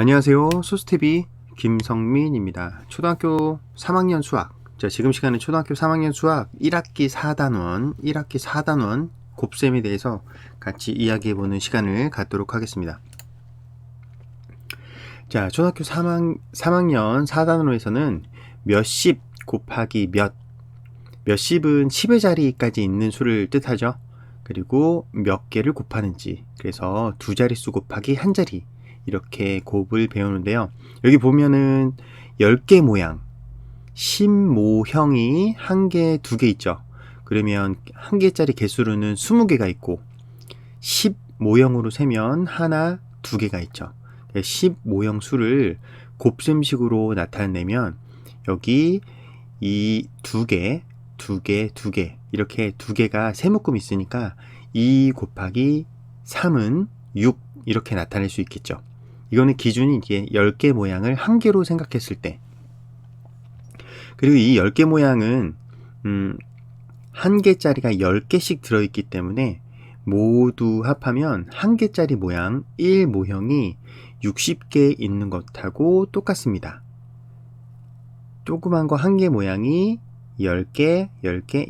안녕하세요. 소스TV 김성민입니다. 초등학교 3학년 수학. 자, 지금 시간은 초등학교 3학년 수학 1학기 4단원 곱셈에 대해서 같이 이야기해보는 시간을 갖도록 하겠습니다. 자, 초등학교 3학년 4단원에서는 몇십 곱하기 몇십은 10의 자리까지 있는 수를 뜻하죠. 그리고 몇 개를 곱하는지, 그래서 두 자릿수 곱하기 한 자리, 이렇게 곱을 배우는데요. 여기 보면은 10개 모양, 10모형이 한 개, 두 개 있죠. 그러면 한 개짜리 개수로는 20개가 있고 10모형으로 세면 하나, 두 개가 있죠. 10모형 수를 곱셈식으로 나타내면 여기 이 두 개, 이렇게 두 개가 세 묶음 있으니까 2 곱하기 3은 6 이렇게 나타낼 수 있겠죠. 이거는 기준이 이게 10개 모양을 한 개로 생각했을 때. 그리고 이 10개 모양은 한 개짜리가 10개씩 들어있기 때문에 모두 합하면 한 개짜리 모양 1모형이 60개 있는 것하고 똑같습니다. 조그만 거 한 개 모양이 10개 이렇게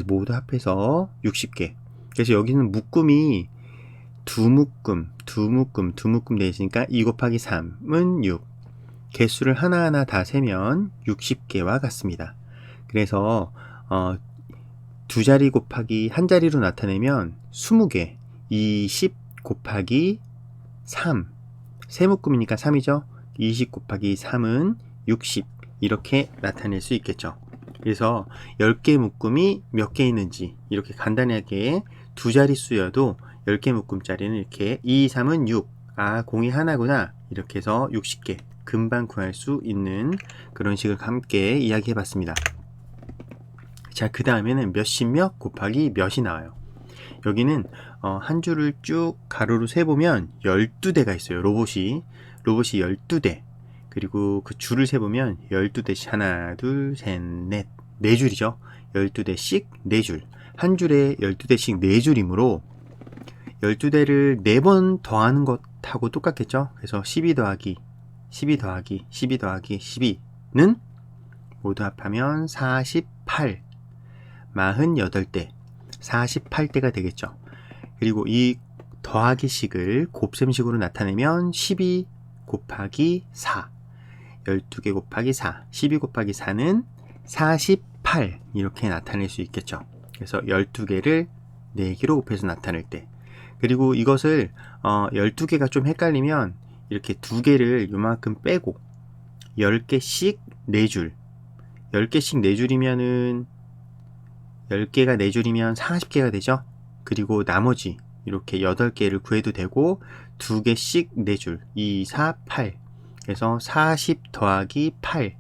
모두 합해서 60개. 그래서 여기는 묶음이 두 묶음 되어 있으니까 2 곱하기 3은 6. 개수를 하나하나 다 세면 60개와 같습니다. 그래서 두 자리 곱하기 한 자리로 나타내면 20개, 20 곱하기 3, 세 묶음이니까 3이죠. 20 곱하기 3은 60 이렇게 나타낼 수 있겠죠. 그래서 10개 묶음이 몇 개 있는지 이렇게 간단하게 두 자릿수여도 10개 묶음짜리는 이렇게 2, 3은 6, 공이 하나구나, 이렇게 해서 60개 금방 구할 수 있는 그런 식을 함께 이야기해 봤습니다. 자, 그 다음에는 몇십 곱하기 몇이 나와요. 여기는 한 줄을 쭉 가로로 세보면 12대가 있어요. 로봇이 12대. 그리고 그 줄을 세보면 12대씩 하나, 둘, 셋, 넷, 네 줄이죠. 12대씩 네 줄. 한 줄에 12대씩 네 줄이므로 12대를 4번 더하는 것하고 똑같겠죠. 그래서 12 더하기 12는 모두 합하면 48, 48대, 48대가 되겠죠. 그리고 이 더하기식을 곱셈식으로 나타내면 12 곱하기 4, 12개 곱하기 4, 12 곱하기 4는 48 이렇게 나타낼 수 있겠죠. 그래서 12개를 4개로 곱해서 나타낼 때, 그리고 이것을 12개가 좀 헷갈리면 이렇게 두 개를 요만큼 빼고 10개씩 4줄, 10개씩 4줄이면은 10개가 4줄이면 40개가 되죠. 그리고 나머지 이렇게 8개를 구해도 되고 2개씩 4줄, 2, 4, 8. 그래서 40 더하기 8.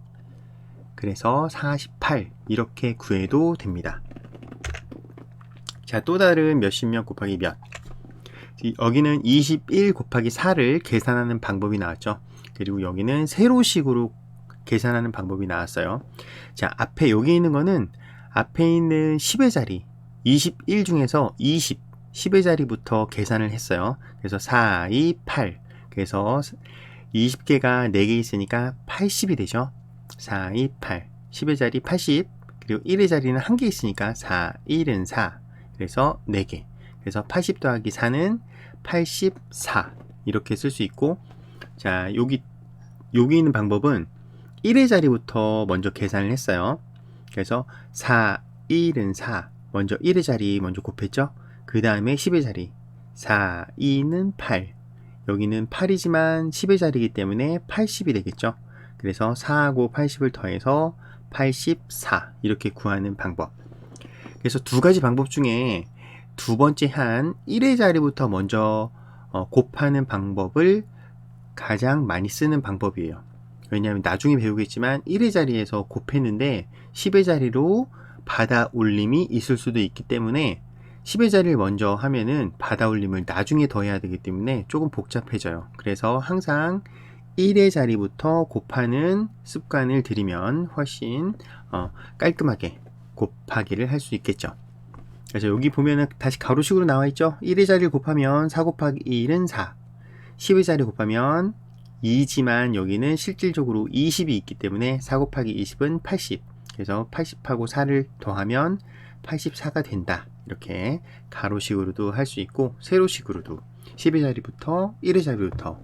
그래서 48 이렇게 구해도 됩니다. 자, 또 다른 몇십몇 곱하기 몇. 여기는 21 곱하기 4를 계산하는 방법이 나왔죠. 그리고 여기는 세로식으로 계산하는 방법이 나왔어요. 자, 앞에 여기 있는 거는 앞에 있는 10의 자리 21 중에서 10의 자리부터 계산을 했어요. 그래서 4, 2, 8. 그래서 20개가 4개 있으니까 80이 되죠. 4, 2, 8. 10의 자리 80. 그리고 1의 자리는 1개 있으니까 4, 1은 4. 그래서 4개. 그래서 80 더하기 4는 84 이렇게 쓸 수 있고, 자, 여기 있는 방법은 1의 자리부터 먼저 계산을 했어요. 그래서 4, 1은 4. 먼저 1의 자리 먼저 곱했죠. 그 다음에 10의 자리 4, 2는 8. 여기는 8이지만 10의 자리이기 때문에 80이 되겠죠. 그래서 4하고 80을 더해서 84 이렇게 구하는 방법. 그래서 두 가지 방법 중에 두 번째 한 1의 자리부터 먼저 곱하는 방법을 가장 많이 쓰는 방법이에요. 왜냐하면 나중에 배우겠지만 1의 자리에서 곱했는데 10의 자리로 받아 올림이 있을 수도 있기 때문에 10의 자리를 먼저 하면은 받아 올림을 나중에 더해야 되기 때문에 조금 복잡해져요. 그래서 항상 1의 자리부터 곱하는 습관을 들이면 훨씬 깔끔하게 곱하기를 할 수 있겠죠. 그래서 여기 보면은 다시 가로식으로 나와 있죠. 1의 자리를 곱하면 4 곱하기 1은 4, 10의 자리 곱하면 2지만 여기는 실질적으로 20이 있기 때문에 4 곱하기 20은 80. 그래서 80하고 4를 더하면 84가 된다. 이렇게 가로식으로도 할 수 있고 세로식으로도 10의 자리부터 1의 자리부터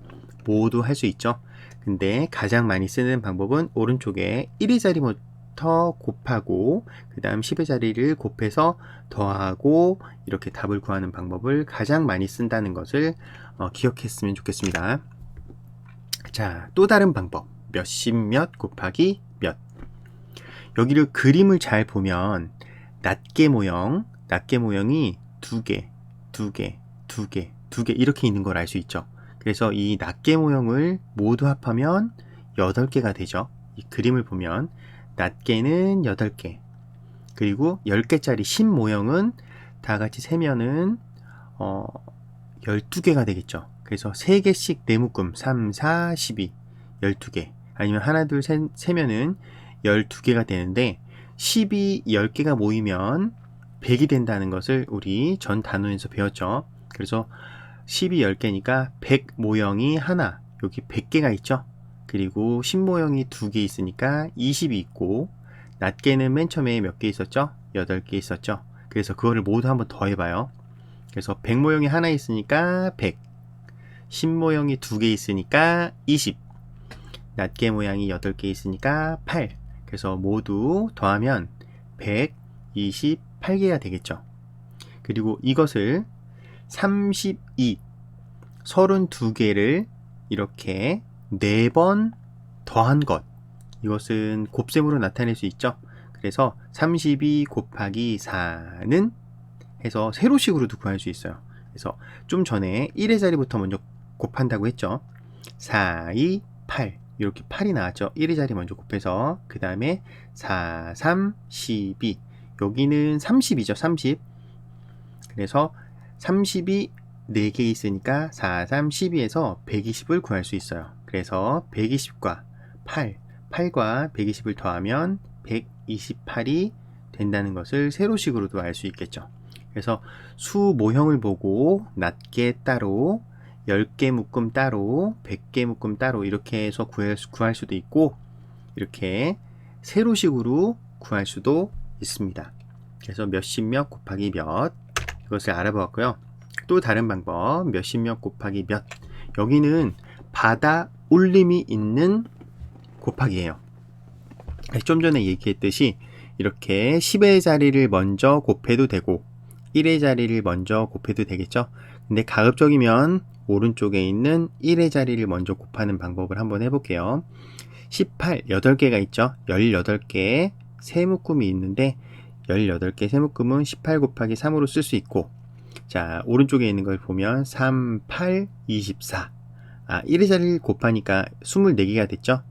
모두 할 수 있죠. 근데 가장 많이 쓰는 방법은 오른쪽에 1의 자리부터 곱하고 그 다음 10의 자리를 곱해서 더하고 이렇게 답을 구하는 방법을 가장 많이 쓴다는 것을 기억했으면 좋겠습니다. 자, 또 다른 방법. 몇십 몇 곱하기 몇. 여기를 그림을 잘 보면 낱개 모형이 두 개 이렇게 있는 걸 알 수 있죠. 그래서 이 낱개 모형을 모두 합하면 8개가 되죠. 이 그림을 보면 낱개는 8개, 그리고 10개짜리 신 모형은 다 같이 세면은 12개가 되겠죠. 그래서 3개씩 4묶음 3, 4, 12 12개, 아니면 하나 둘 셋 세면은 12개가 되는데 10이 10개가 모이면 100이 된다는 것을 우리 전 단원에서 배웠죠. 그래서 10이 10개니까 100 모형이 하나, 여기 100개가 있죠. 그리고 10 모형이 2개 있으니까 20이 있고, 낱개는 맨 처음에 몇 개 있었죠? 8개 있었죠. 그래서 그거를 모두 한번 더해봐요. 그래서 100 모형이 하나 있으니까 100, 10 모형이 2개 있으니까 20, 낱개 모양이 8개 있으니까 8. 그래서 모두 더하면 128개가 되겠죠. 그리고 이것을 32개를 이렇게 4번 더한 것, 이것은 곱셈으로 나타낼 수 있죠. 그래서 32 곱하기 4는 해서 세로식으로도 구할 수 있어요. 그래서 좀 전에 1의 자리부터 먼저 곱한다고 했죠. 4, 2, 8 이렇게 8이 나왔죠. 1의 자리 먼저 곱해서 그 다음에 4, 3, 12 여기는 30이죠. 30. 그래서 30이 4개 있으니까 4, 3, 12에서 120을 구할 수 있어요. 그래서 120과 8과 120을 더하면 128이 된다는 것을 세로식으로도 알 수 있겠죠. 그래서 수 모형을 보고 낱개 따로, 10개 묶음 따로, 100개 묶음 따로 이렇게 해서 구할 수도 있고, 이렇게 세로식으로 구할 수도 있습니다. 그래서 몇십 몇 곱하기 몇, 이것을 알아보았고요. 또 다른 방법, 몇십 몇 곱하기 몇. 여기는 받아 올림이 있는 곱하기예요. 좀 전에 얘기했듯이 이렇게 10의 자리를 먼저 곱해도 되고 1의 자리를 먼저 곱해도 되겠죠. 근데 가급적이면 오른쪽에 있는 1의 자리를 먼저 곱하는 방법을 한번 해볼게요. 18, 8개가 있죠. 18개 세묶음이 있는데 18개 세묶음은 18 곱하기 3으로 쓸 수 있고, 자, 오른쪽에 있는 걸 보면 3, 8, 24. 1의 자리를 곱하니까 24개가 됐죠.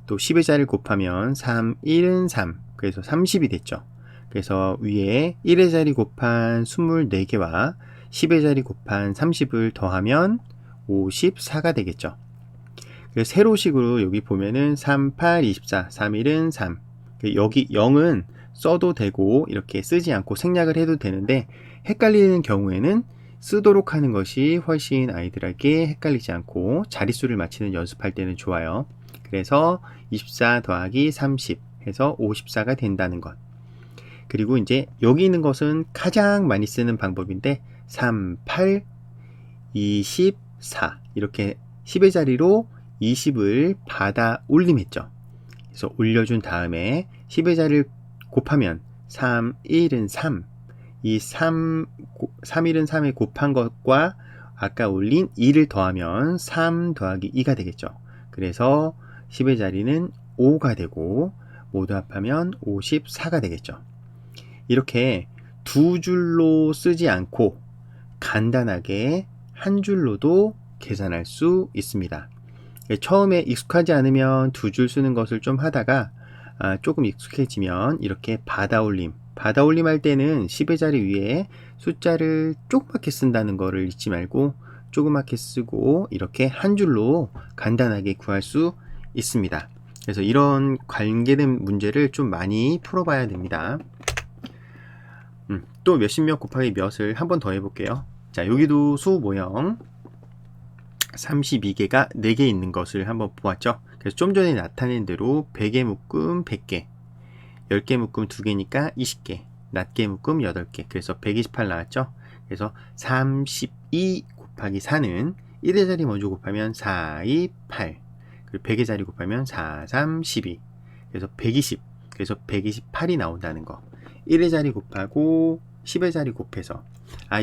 또 10의 자리를 곱하면 3, 1은 3. 그래서 30이 됐죠. 그래서 위에 1의 자리 곱한 24개와 10의 자리 곱한 30을 더하면 54가 되겠죠. 그래서 세로식으로 여기 보면은 3, 8, 24, 3, 1은 3. 여기 0은 써도 되고 이렇게 쓰지 않고 생략을 해도 되는데, 헷갈리는 경우에는 쓰도록 하는 것이 훨씬 아이들에게 헷갈리지 않고 자릿수를 맞히는 연습할 때는 좋아요. 그래서 24 더하기 30 해서 54가 된다는 것. 그리고 이제 여기 있는 것은 가장 많이 쓰는 방법인데 3, 8, 24 이렇게 10의 자리로 20을 받아 올림했죠. 그래서 올려준 다음에 10의 자리를 곱하면 3, 1은 3. 이 3, 1은 3에 곱한 것과 아까 올린 2를 더하면 3 더하기 2가 되겠죠. 그래서 10의 자리는 5가 되고 모두 합하면 54가 되겠죠. 이렇게 두 줄로 쓰지 않고 간단하게 한 줄로도 계산할 수 있습니다. 처음에 익숙하지 않으면 두 줄 쓰는 것을 좀 하다가 조금 익숙해지면 이렇게 받아올림 할 때는 10의 자리 위에 숫자를 조그맣게 쓴다는 거를 잊지 말고 조그맣게 쓰고 이렇게 한 줄로 간단하게 구할 수 있습니다. 그래서 이런 관계된 문제를 좀 많이 풀어봐야 됩니다. 또 몇십 몇 곱하기 몇을 한 번 더 해볼게요. 자, 여기도 수 모형 32개가 4개 있는 것을 한번 보았죠. 그래서 좀 전에 나타낸 대로 100의 묶음 100개, 10개 묶음 2개니까 20개, 낱개 묶음 8개, 그래서 128 나왔죠. 그래서 32 곱하기 4는 1의 자리 먼저 곱하면 4, 2, 8, 그리고 100의 자리 곱하면 4, 3, 12, 그래서 120, 그래서 128이 나온다는 거. 1의 자리 곱하고 10의 자리 곱해서,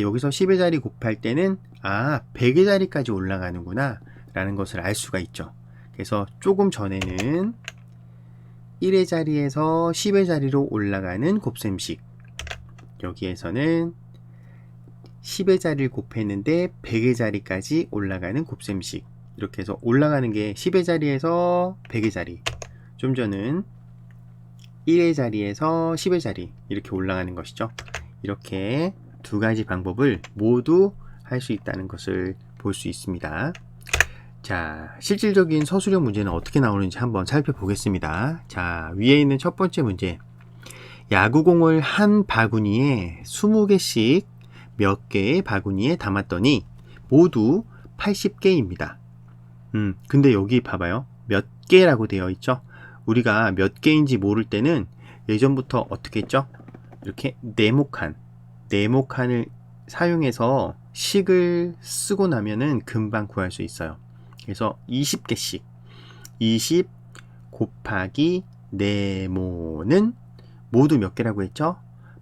여기서 10의 자리 곱할 때는 100의 자리까지 올라가는구나 라는 것을 알 수가 있죠. 그래서 조금 전에는 1의 자리에서 10의 자리로 올라가는 곱셈식, 여기에서는 10의 자리를 곱했는데 100의 자리까지 올라가는 곱셈식, 이렇게 해서 올라가는 게 10의 자리에서 100의 자리, 좀 전은 1의 자리에서 10의 자리 이렇게 올라가는 것이죠. 이렇게 두 가지 방법을 모두 할 수 있다는 것을 볼 수 있습니다. 자, 실질적인 서술형 문제는 어떻게 나오는지 한번 살펴보겠습니다. 자, 위에 있는 첫 번째 문제. 야구공을 한 바구니에 20개씩 몇 개의 바구니에 담았더니 모두 80개입니다. 근데 여기 봐봐요. 몇 개라고 되어 있죠? 우리가 몇 개인지 모를 때는 예전부터 어떻게 했죠? 이렇게 네모칸을 사용해서 식을 쓰고 나면은 금방 구할 수 있어요. 그래서 20개씩 20 곱하기 네모는 모두 몇 개라고 했죠?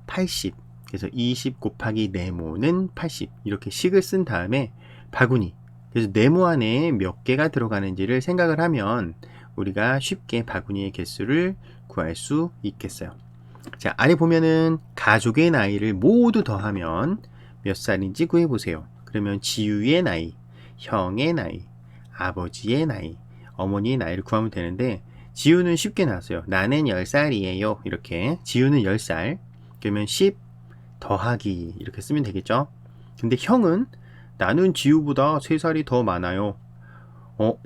80. 그래서 20 곱하기 네모는 80. 이렇게 식을 쓴 다음에 바구니, 그래서 네모 안에 몇 개가 들어가는지를 생각을 하면 우리가 쉽게 바구니의 개수를 구할 수 있겠어요. 자, 아래 보면은 가족의 나이를 모두 더하면 몇 살인지 구해보세요. 그러면 지우의 나이, 형의 나이, 아버지의 나이, 어머니의 나이를 구하면 되는데, 지우는 쉽게 나왔어요. 나는 10살이에요. 이렇게 지우는 10살. 그러면 10 더하기 이렇게 쓰면 되겠죠. 근데 형은 나는 지우보다 3살이 더 많아요.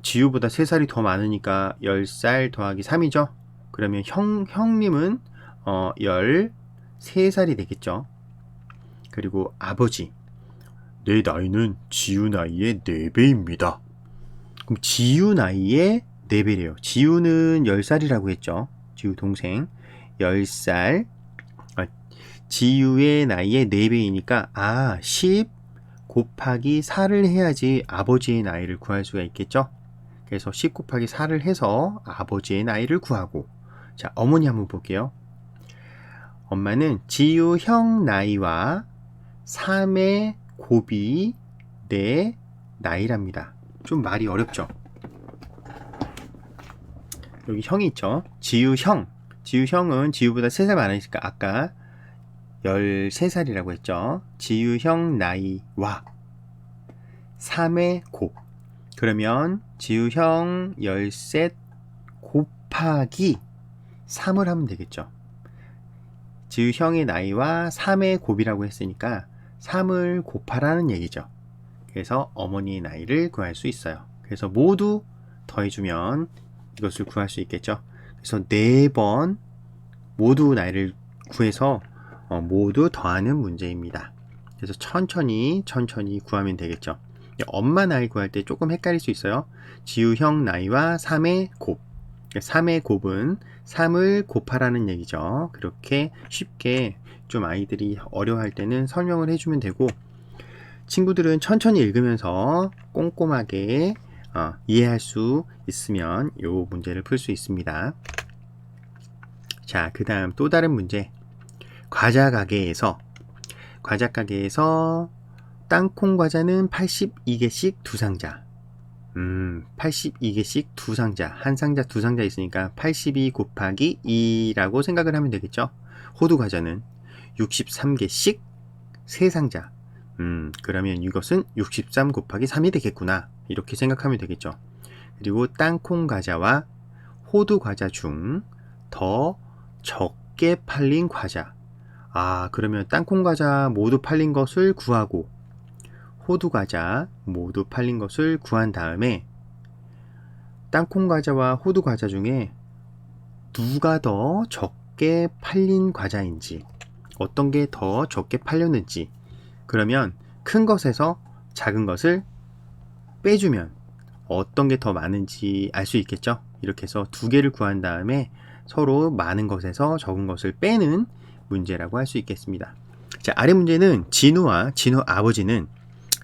지우보다 3살이 더 많으니까 10살 더하기 3이죠. 그러면 형님은 13살이 되겠죠. 그리고 아버지, 내 나이는 지우 나이의 4배입니다. 그럼 지우 나이의 4배래요. 지우는 10살이라고 했죠. 지우 동생 10살, 지우의 나이의 4배이니까 10 곱하기 4를 해야지 아버지의 나이를 구할 수가 있겠죠. 그래서 10 곱하기 4를 해서 아버지의 나이를 구하고, 자, 어머니 한번 볼게요. 엄마는 지우 형 나이와 3의 곱이 내 나이랍니다. 좀 말이 어렵죠. 여기 형이 있죠. 지우 형은 지우보다 3살 많으니까 아까 13살이라고 했죠. 지우 형 나이와 3의 곱, 그러면 지우 형 13 곱하기 3을 하면 되겠죠. 지우 형의 나이와 3의 곱이라고 했으니까 3을 곱하라는 얘기죠. 그래서 어머니의 나이를 구할 수 있어요. 그래서 모두 더해주면 이것을 구할 수 있겠죠. 그래서 4번 모두 나이를 구해서 모두 더하는 문제입니다. 그래서 천천히 구하면 되겠죠. 엄마 나이 구할 때 조금 헷갈릴 수 있어요. 지우 형 나이와 3의 곱, 3의 곱은 3을 곱하라는 얘기죠. 그렇게 쉽게 좀 아이들이 어려워할 때는 설명을 해주면 되고, 친구들은 천천히 읽으면서 꼼꼼하게 이해할 수 있으면 이 문제를 풀 수 있습니다. 자, 그 다음 또 다른 문제. 과자 가게에서 땅콩 과자는 82개씩 2상자. 82개씩 2상자. 한 상자 2상자 있으니까 82 곱하기 2라고 생각을 하면 되겠죠. 호두 과자는 63개씩 3상자. 그러면 이것은 63 곱하기 3이 되겠구나. 이렇게 생각하면 되겠죠. 그리고 땅콩 과자와 호두 과자 중 더 적게 팔린 과자. 그러면 땅콩 과자 모두 팔린 것을 구하고 호두 과자 모두 팔린 것을 구한 다음에 땅콩 과자와 호두 과자 중에 누가 더 적게 팔린 과자인지, 어떤 게 더 적게 팔렸는지, 그러면 큰 것에서 작은 것을 빼주면 어떤 게 더 많은지 알 수 있겠죠. 이렇게 해서 두 개를 구한 다음에 서로 많은 것에서 적은 것을 빼는 문제라고 할 수 있겠습니다. 자, 아래 문제는 진우와 진우 아버지는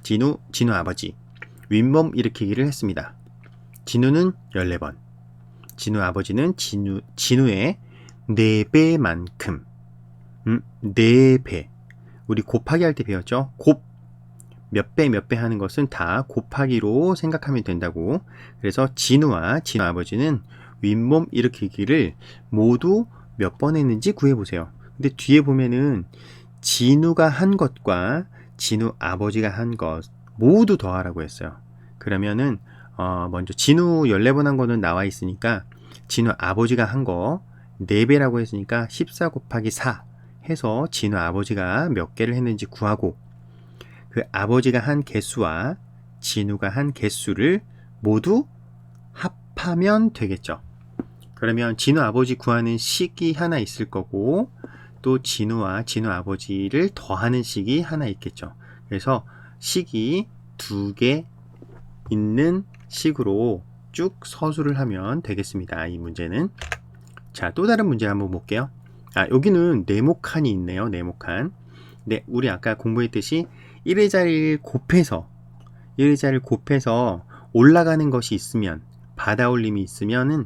진우 아버지 윗몸 일으키기를 했습니다. 진우는 14번, 진우 아버지는 진우의 4배만큼 4배. 우리 곱하기 할 때 배웠죠? 몇 배 하는 것은 다 곱하기로 생각하면 된다고. 그래서 진우와 진우 아버지는 윗몸 일으키기를 모두 몇 번 했는지 구해보세요. 근데 뒤에 보면은 진우가 한 것과 진우 아버지가 한 것 모두 더하라고 했어요. 그러면은 먼저 진우 14번 한 거는 나와 있으니까 진우 아버지가 한 거 4배라고 했으니까 14 곱하기 4 해서 진우 아버지가 몇 개를 했는지 구하고, 그 아버지가 한 개수와 진우가 한 개수를 모두 합하면 되겠죠. 그러면 진우 아버지 구하는 식이 하나 있을 거고, 또 진우와 진우 아버지를 더하는 식이 하나 있겠죠. 그래서 식이 2개 있는 식으로 쭉 서술을 하면 되겠습니다. 이 문제는. 자, 또 다른 문제 한번 볼게요. 여기는 네모칸이 있네요. 네모칸. 네, 우리 아까 공부했듯이 1의 자리를 곱해서 올라가는 것이 있으면, 받아올림이 있으면은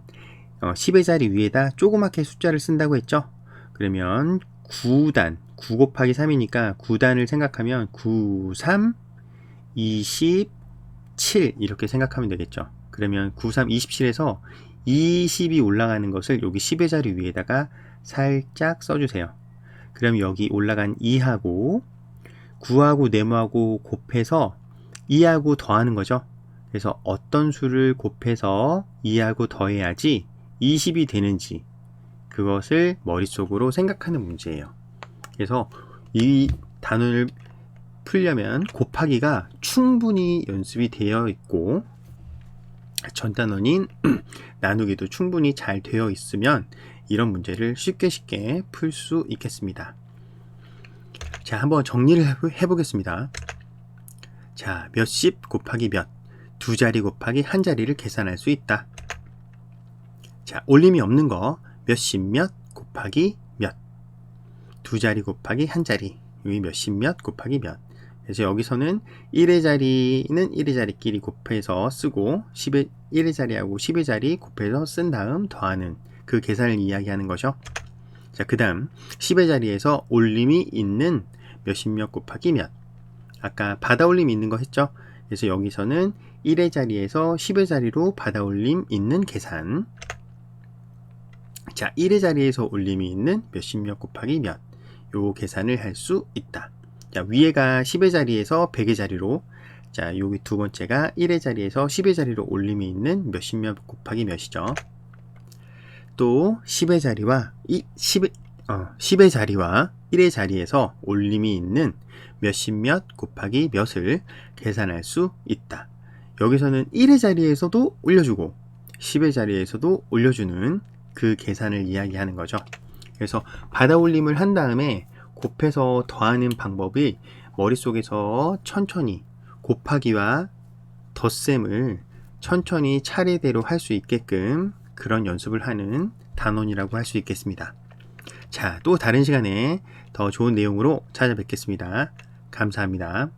10의 자리 위에다 조그맣게 숫자를 쓴다고 했죠. 그러면 9단, 9 곱하기 3이니까 9단을 생각하면 9, 3, 27 이렇게 생각하면 되겠죠. 그러면 9, 3, 27에서 20이 올라가는 것을 여기 10의 자리 위에다가 살짝 써주세요. 그럼 여기 올라간 2하고 9하고 네모하고 곱해서 2하고 더하는 거죠. 그래서 어떤 수를 곱해서 2하고 더해야지 20이 되는지 그것을 머릿속으로 생각하는 문제예요. 그래서 이 단원을 풀려면 곱하기가 충분히 연습이 되어 있고 전 단원인 나누기도 충분히 잘 되어 있으면 이런 문제를 쉽게 풀 수 있겠습니다. 자, 한번 정리를 해보겠습니다. 자, 몇십 곱하기 몇, 두 자리 곱하기 한 자리를 계산할 수 있다. 자, 올림이 없는 거 몇십 몇 곱하기 몇, 두 자리 곱하기 한 자리, 여기 몇십 몇 곱하기 몇. 그래서 여기서는 1의 자리는 1의 자리끼리 곱해서 쓰고 1의 자리하고 10의 자리 곱해서 쓴 다음 더하는 그 계산을 이야기하는 거죠. 자, 그 다음 10의 자리에서 올림이 있는 몇십 몇 곱하기 몇. 아까 받아올림 있는 거 했죠. 그래서 여기서는 1의 자리에서 10의 자리로 받아올림 있는 계산. 자, 1의 자리에서 올림이 있는 몇십 몇 곱하기 몇. 요 계산을 할 수 있다. 자, 위에가 10의 자리에서 100의 자리로, 자, 여기 두 번째가 1의 자리에서 10의 자리로 올림이 있는 몇십 몇 곱하기 몇이죠. 또 10의 자리와 10의 자리와 1의 자리에서 올림이 있는 몇십 몇 곱하기 몇을 계산할 수 있다. 여기서는 1의 자리에서도 올려주고 10의 자리에서도 올려주는 그 계산을 이야기하는 거죠. 그래서 받아올림을 한 다음에 곱해서 더하는 방법이 머릿속에서 천천히 곱하기와 덧셈을 천천히 차례대로 할 수 있게끔 그런 연습을 하는 단원이라고 할 수 있겠습니다. 자, 또 다른 시간에 더 좋은 내용으로 찾아뵙겠습니다. 감사합니다.